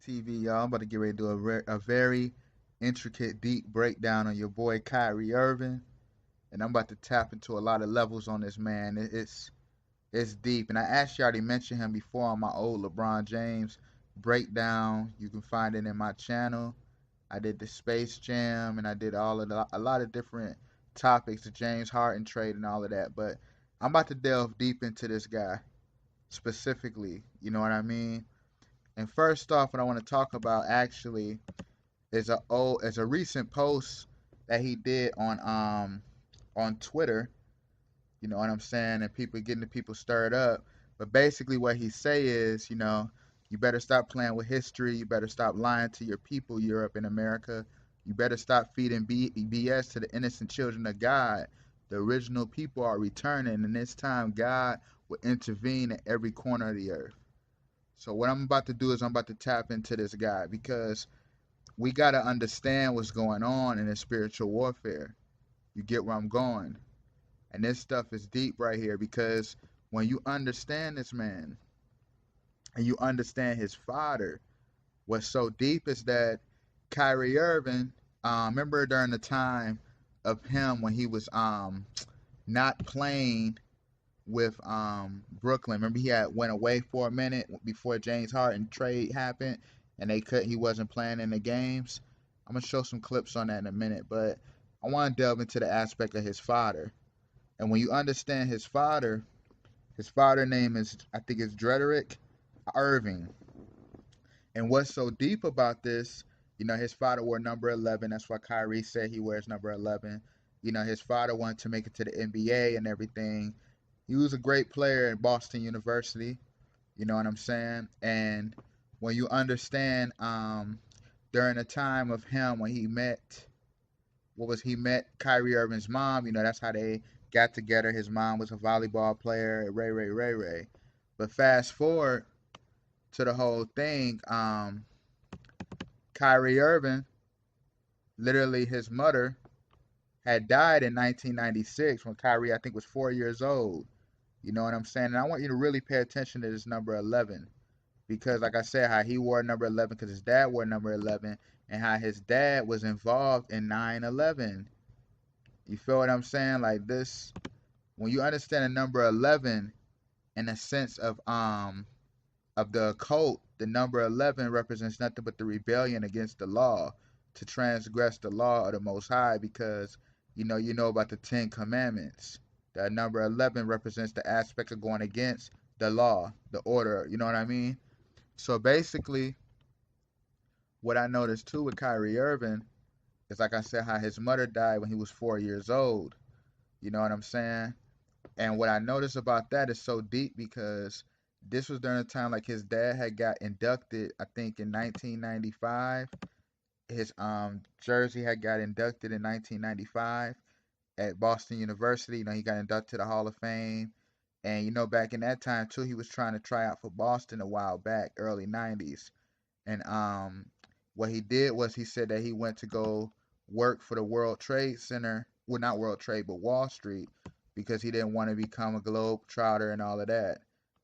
TV, y'all. I'm about to get ready to do a very intricate, deep breakdown on your boy Kyrie Irving, and I'm about to tap into a lot of levels on this man. It's deep, and I actually already mentioned him before on my old LeBron James breakdown. You can find it in my channel. I did the Space Jam, and I did a lot of different topics, the James Harden trade, and all of that. But I'm about to delve deep into this guy specifically. You know what I mean? And first off, what I want to talk about actually is a recent post that he did on Twitter. You know what I'm saying? And people getting the people stirred up. But basically, what he say is, you better stop playing with history. You better stop lying to your people, Europe and America. You better stop feeding BS to the innocent children of God. The original people are returning, and this time God will intervene in every corner of the earth. So what I'm about to do is I'm about to tap into this guy because we got to understand what's going on in the spiritual warfare. You get where I'm going. And this stuff is deep right here because when you understand this man and you understand his father, what's so deep is that Kyrie Irving, remember during the time of him when he was not playing with Brooklyn. Remember he had went away for a minute before James Harden trade happened, and he wasn't playing in the games. I'm gonna show some clips on that in a minute, but I want to delve into the aspect of his father. And when you understand his father name is I think it's Drederick Irving. And what's so deep about this, his father wore number 11. That's why Kyrie said he wears number 11. His father wanted to make it to the NBA and everything. He was a great player at Boston University. You know what I'm saying? And when you understand, during the time of him when he met Kyrie Irving's mom. That's how they got together. His mom was a volleyball player, Ray. But fast forward to the whole thing, Kyrie Irving, literally his mother had died in 1996 when Kyrie, I think, was 4 years old. You know what I'm saying? And I want you to really pay attention to this number 11 because, like I said, how he wore number 11 because his dad wore number 11 and how his dad was involved in 9/11. You feel what I'm saying? Like this, when you understand the number 11 in a sense of the occult, the number 11 represents nothing but the rebellion against the law, to transgress the law of the Most High because you know about the 10 Commandments. The number 11 represents the aspect of going against the law, the order, you know what I mean? So basically, what I noticed too with Kyrie Irving is, like I said, how his mother died when he was 4 years old. You know what I'm saying? And what I noticed about that is so deep because this was during the time like his dad had got inducted, I think in 1995. His jersey had got inducted in 1995 at Boston University. He got inducted to the Hall of Fame. And back in that time too, he was trying to try out for Boston a while back, early 90s. And what he did was he said that he went to go work for the World Trade Center. Well, not World Trade, but Wall Street, because he didn't want to become a globe trotter and all of that.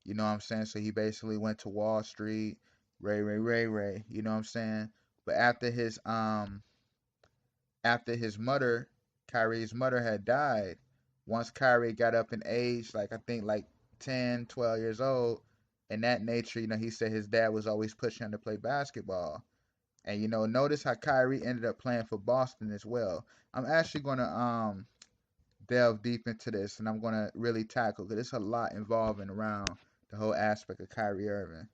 You know what I'm saying? So he basically went to Wall Street, Ray. You know what I'm saying? But after his mother, Kyrie's mother had died, once Kyrie got up in age, like I think like 10, 12 years old, in that nature, he said his dad was always pushing him to play basketball. And notice how Kyrie ended up playing for Boston as well. I'm actually gonna delve deep into this and I'm gonna really tackle because there's a lot involving around the whole aspect of Kyrie Irving.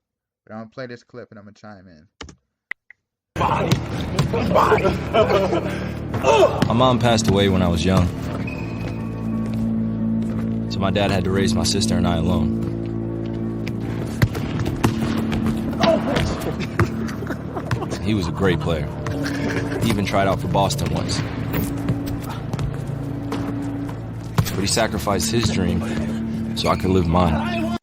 But I'm gonna play this clip and I'm gonna chime in. My mom passed away when I was young, so my dad had to raise my sister and I alone. He was a great player. He even tried out for Boston once. But he sacrificed his dream so I could live mine.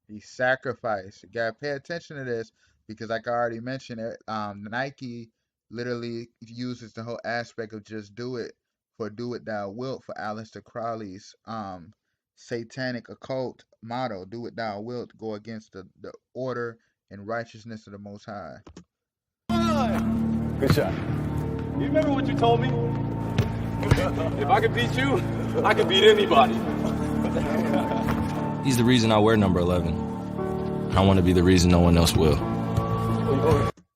He sacrificed. You gotta pay attention to this because, like I already mentioned, Nike literally uses the whole aspect of just do it thou wilt for Aleister Crowley's satanic occult motto, do it thou wilt, go against the order and righteousness of the Most High. Good shot. You remember what you told me? If I could beat you, I could beat anybody. He's the reason I wear number 11. I want to be the reason no one else will.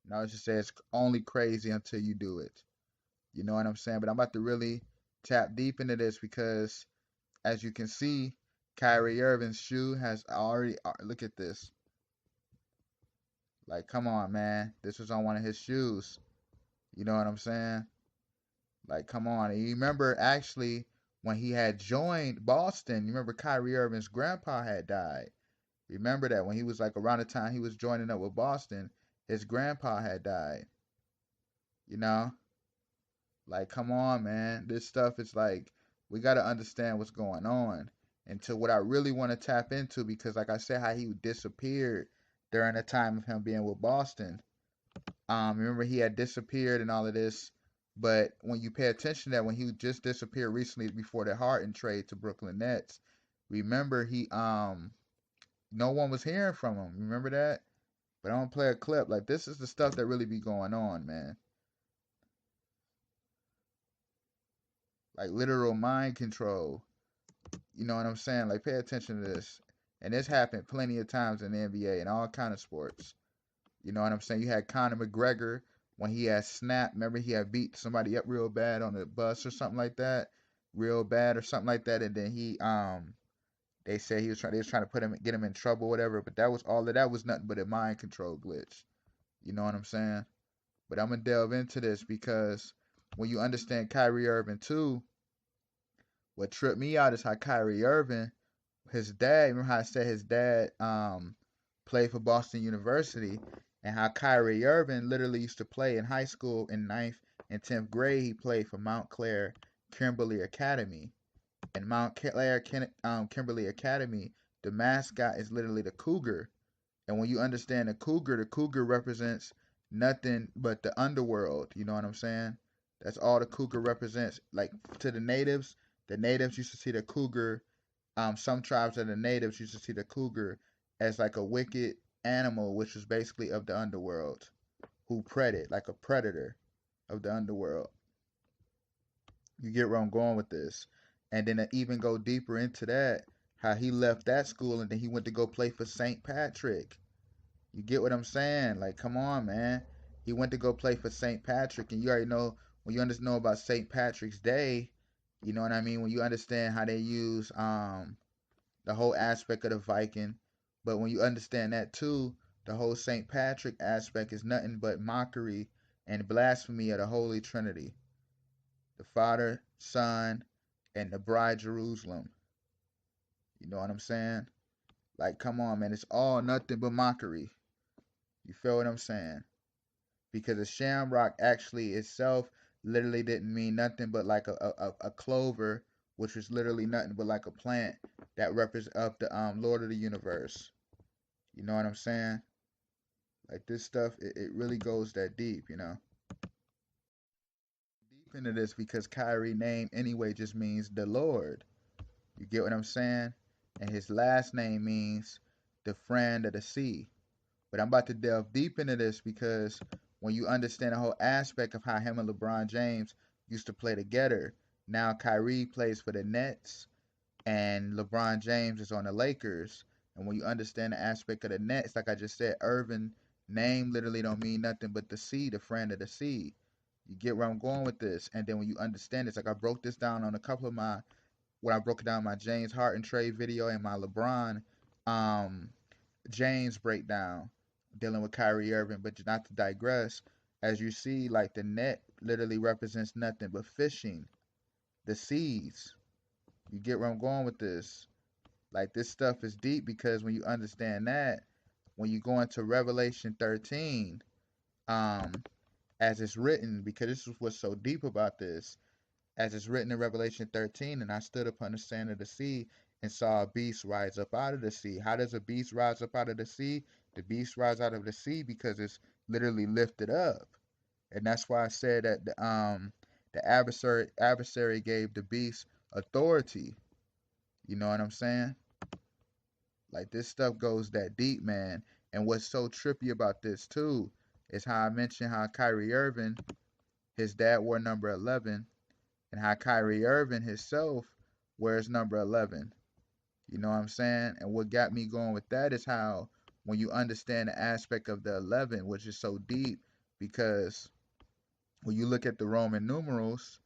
Now, it's just say it's only crazy until you do it. You know what I'm saying? But I'm about to really tap deep into this because, as you can see, Kyrie Irving's shoe has already. Look at this. Like, come on, man. This was on one of his shoes. You know what I'm saying? Like, come on. And you remember actually when he had joined Boston, you remember Kyrie Irving's grandpa had died. Remember that when he was like around the time he was joining up with Boston, his grandpa had died. You know? Like, come on, man. This stuff is like, we got to understand what's going on. And to what I really want to tap into, because like I said, how he disappeared during the time of him being with Boston. Remember he had disappeared and all of this. But when you pay attention to that, when he just disappeared recently before the Harden trade to Brooklyn Nets, remember he no one was hearing from him. Remember that? But I'm gonna play a clip. Like, this is the stuff that really be going on, man. Like literal mind control. You know what I'm saying? Like, pay attention to this. And this happened plenty of times in the NBA and all kind of sports. You know what I'm saying? You had Conor McGregor when he had snapped. Remember, he had beat somebody up real bad on the bus or something like that, real bad or something like that. And then they said they was trying to get him in trouble, or whatever. But that was all of that was nothing but a mind control glitch. You know what I'm saying? But I'm gonna delve into this because when you understand Kyrie Irving too, what tripped me out is how Kyrie Irving, his dad, remember how I said his dad played for Boston University, and how Kyrie Irving literally used to play in high school in ninth and 10th grade. He played for Mount Clair Kimberly Academy. And Mount Clair Kimberly Academy, the mascot is literally the cougar. And when you understand the cougar represents nothing but the underworld. You know what I'm saying? That's all the cougar represents. Like, to the natives used to see the cougar. Some tribes of the natives used to see the cougar as like a wicked animal, which was basically of the underworld, who predate, like a predator of the underworld. You get where I'm going with this. And then to even go deeper into that, how he left that school and then he went to go play for St. Patrick. You get what I'm saying? Like, come on, man. He went to go play for St. Patrick, and you already know when you understand about St. Patrick's Day. You know what I mean? When you understand how they use the whole aspect of the Viking, but when you understand that too, the whole St. Patrick aspect is nothing but mockery and blasphemy of the Holy Trinity, the Father, Son, and the Bride Jerusalem. You know what I'm saying? Like, come on, man. It's all nothing but mockery. You feel what I'm saying? Because the shamrock actually itself literally didn't mean nothing but like a clover, which was literally nothing but like a plant that represents of the Lord of the universe. You know what I'm saying? Like, this stuff, it really goes that deep, you know. Deep into this because Kyrie name anyway just means the Lord. You get what I'm saying? And his last name means the friend of the sea. But I'm about to delve deep into this because when you understand the whole aspect of how him and LeBron James used to play together, now Kyrie plays for the Nets and LeBron James is on the Lakers. And when you understand the aspect of the Nets, like I just said, Irvin name literally don't mean nothing but the sea, the friend of the sea. You get where I'm going with this. And then when you understand this, like I broke this down on a couple of my, when I broke it down my James Harden trade video and my LeBron um James breakdown dealing with Kyrie Irving, but not to digress, as you see, like the net literally represents nothing but fishing, the seas. You get where I'm going with this? Like, this stuff is deep because when you understand that, when you go into Revelation 13, um, as it's written, because this is what's so deep about this, as it's written in Revelation 13, and I stood upon the sand of the sea and saw a beast rise up out of the sea. How does a beast rise up out of the sea? The beast rise out of the sea because it's literally lifted up. And that's why I said that the adversary gave the beast authority. You know what I'm saying? Like, this stuff goes that deep, man. And what's so trippy about this too is how I mentioned how Kyrie Irving, his dad wore number 11, and how Kyrie Irving himself wears number 11. You know what I'm saying? And what got me going with that is how when you understand the aspect of the 11, which is so deep, because when you look at the Roman numerals,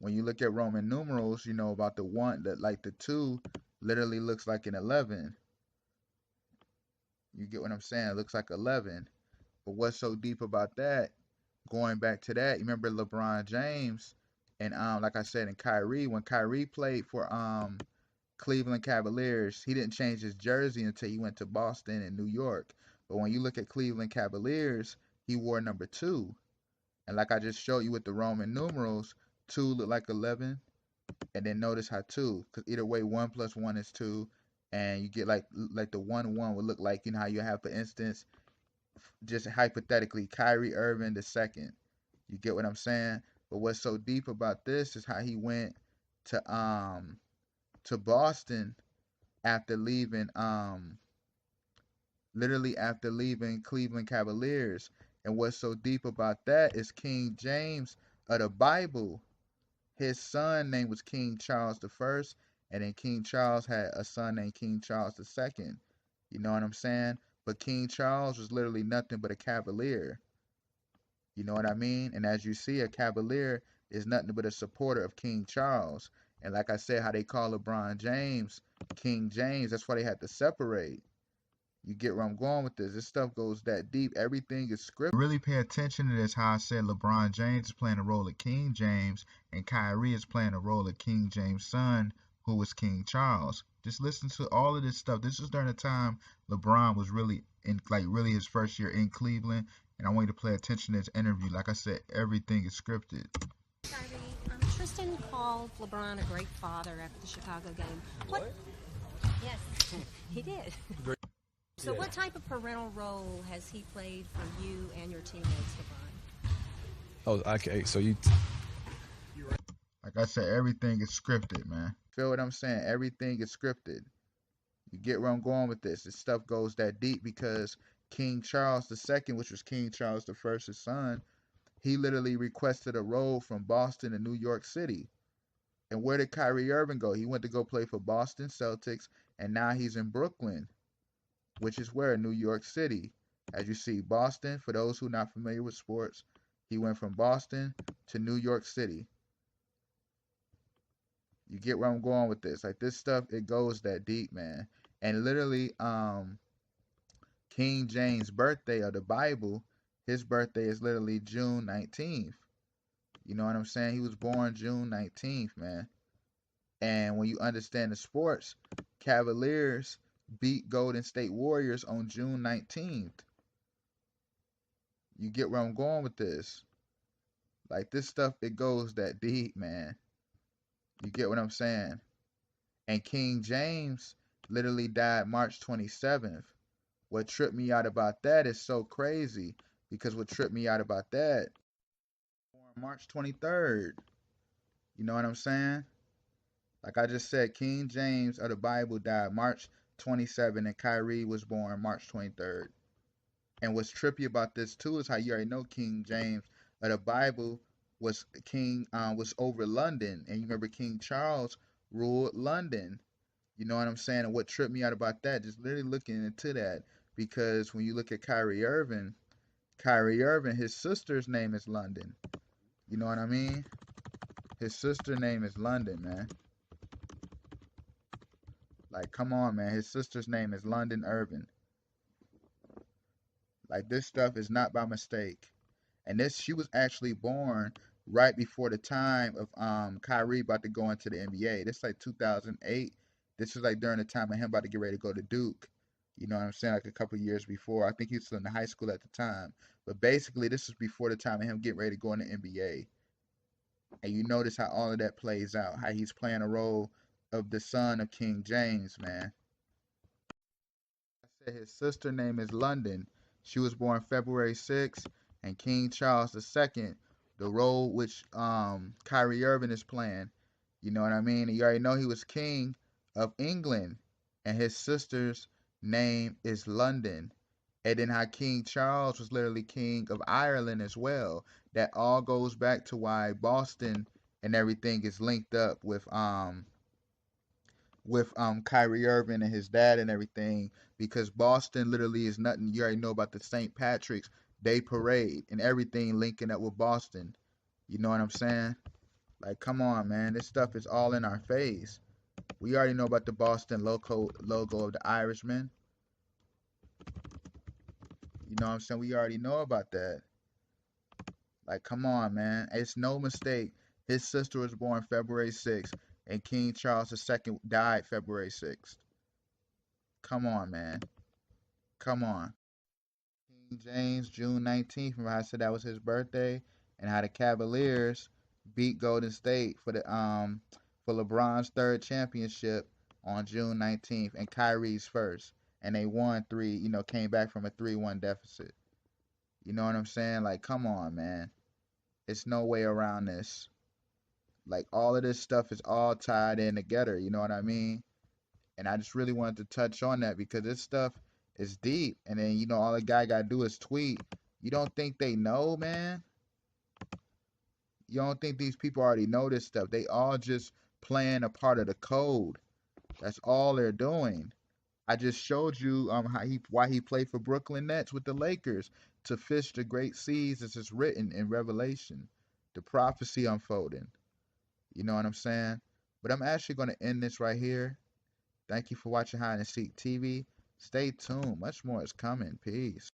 you know about the one that like the two literally looks like an 11. You get what I'm saying? It looks like 11. But what's so deep about that? Going back to that, you remember LeBron James and like I said, and Kyrie, when Kyrie played for Cleveland Cavaliers, he didn't change his jersey until he went to Boston and New York. But when you look at Cleveland Cavaliers, he wore number 2. And like I just showed you with the Roman numerals, 2 look like 11. And then notice how 2, because either way, 1 plus 1 is 2. And you get like the 1 would look like, you know how you have, for instance, just hypothetically, Kyrie Irving the second. You get what I'm saying? But what's so deep about this is how he went to Boston after leaving literally after leaving Cleveland Cavaliers. And what's so deep about that is King James of the Bible. His son name was King Charles the First, and then King Charles had a son named King Charles the Second. You know what I'm saying? But King Charles was literally nothing but a cavalier. You know what I mean? And as you see, a cavalier is nothing but a supporter of King Charles. And like I said, how they call LeBron James King James, that's why they had to separate. You get where I'm going with this. This stuff goes that deep. Everything is scripted. Really pay attention to this. How I said LeBron James is playing the role of King James, and Kyrie is playing the role of King James' son, who was King Charles. Just listen to all of this stuff. This was during the time LeBron was really in, like, really his first year in Cleveland. And I want you to pay attention to this interview. Like I said, everything is scripted. Kyrie, Tristan called LeBron a great father after the Chicago game. What? Yes, he did. So what type of parental role has he played for you and your teammates, LeBron? Oh, okay. So you. Like I said, everything is scripted, man. Feel what I'm saying? Everything is scripted. You get where I'm going with this. This stuff goes that deep because King Charles II, which was King Charles I's son, he literally requested a role from Boston to New York City. And where did Kyrie Irving go? He went to go play for Boston Celtics, and now he's in Brooklyn, which is where? New York City. As you see, Boston, for those who are not familiar with sports, he went from Boston to New York City. You get where I'm going with this. Like, this stuff, it goes that deep, man. And literally, King James' birthday of the Bible, his birthday is literally June 19th. You know what I'm saying? He was born June 19th, man. And when you understand the sports, Cavaliers beat Golden State Warriors on June 19th. You get where I'm going with this? Like, this stuff, it goes that deep, man. You get what I'm saying? And King James literally died March 27th. What tripped me out about that is so crazy, because what tripped me out about that, March 23rd. You know what I'm saying? Like I just said, King James of the Bible died March 27th, and Kyrie was born March 23rd. And what's trippy about this too is how you already know King James of the Bible was was over London, and you remember King Charles ruled London. You know what I'm saying? And what tripped me out about that, just literally looking into that, because when you look at Kyrie Irving, his sister's name is London. You know what I mean? His sister name is London, man. Like, come on, man. His sister's name is London Irving. Like, this stuff is not by mistake. And she was actually born right before the time of Kyrie about to go into the NBA. This is like 2008. This was like during the time of him about to get ready to go to Duke. You know what I'm saying? Like a couple of years before. I think he was still in high school at the time. But basically, this was before the time of him getting ready to go in the NBA. And you notice how all of that plays out. How he's playing a role of the son of King James, man. I said his sister name is London. She was born February 6th. And King Charles II, the role which Kyrie Irving is playing. You know what I mean? And you already know he was king of England. And his sister's name is London. And then how King Charles was literally king of Ireland as well. That all goes back to why Boston and everything is linked up with Kyrie Irving and his dad and everything, because Boston literally is nothing. You already know about the St. Patrick's Day Parade and everything linking up with Boston. You know what I'm saying? Like, come on, man. This stuff is all in our face. We already know about the Boston logo of the Irishman. You know what I'm saying? We already know about that. Like, come on, man. It's no mistake. His sister was born February 6th, and King Charles II died February 6th. Come on, man. Come on. King James, June 19th. Remember how I said that was his birthday? And how the Cavaliers beat Golden State for LeBron's third championship on June 19th and Kyrie's first. And they won three, came back from a 3-1 deficit. You know what I'm saying? Like, come on, man. It's no way around this. Like, all of this stuff is all tied in together. You know what I mean? And I just really wanted to touch on that because this stuff is deep. And then, all the guy got to do is tweet. You don't think they know, man? You don't think these people already know this stuff? They all just playing a part of the code. That's all they're doing. I just showed you why he played for Brooklyn Nets with the Lakers, to fish the great seas as it's written in Revelation, the prophecy unfolding. You know what I'm saying? But I'm actually going to end this right here. Thank you for watching Hide and Seek TV. Stay tuned. Much more is coming. Peace.